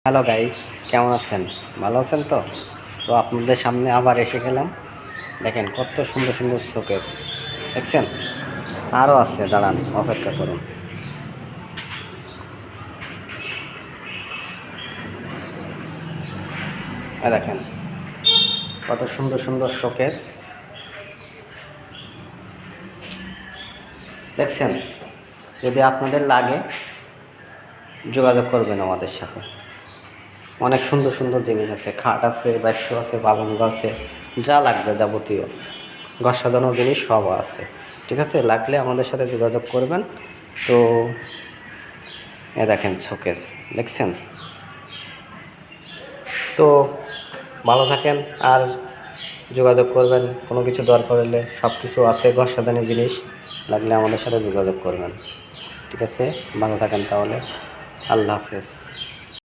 Hello guys, কেমন আছেন? ভালো আছেন তো? তো আপনাদের সামনে আবার এসে গেলাম। দেখেন কত সুন্দর সুন্দর শোকেস দেখছেন। আরও আছে, দাঁড়ান, অপেক্ষা করুন। দেখেন কত সুন্দর সুন্দর শোকেস দেখছেন। যদি আপনাদের লাগে যোগাযোগ করবেন আমাদের সাথে। অনেক সুন্দর সুন্দর জিনিস আছে, খাট আছে, বাইস্য আছে, পালঙ্ক আছে, যা লাগবে যাবতীয় ঘর সাজানোর জিনিস সব আছে। ঠিক আছে, লাগলে আমাদের সাথে যোগাযোগ করবেন। তো দেখেন শোকেস দেখছেন। তো ভালো থাকেন আর যোগাযোগ করবেন। কোনো কিছু দরকার হলে সব কিছু আছে, ঘর সাজানোর জিনিস লাগলে আমাদের সাথে যোগাযোগ করবেন। ঠিক আছে, ভালো থাকেন তাহলে। আল্লাহ হাফেজ।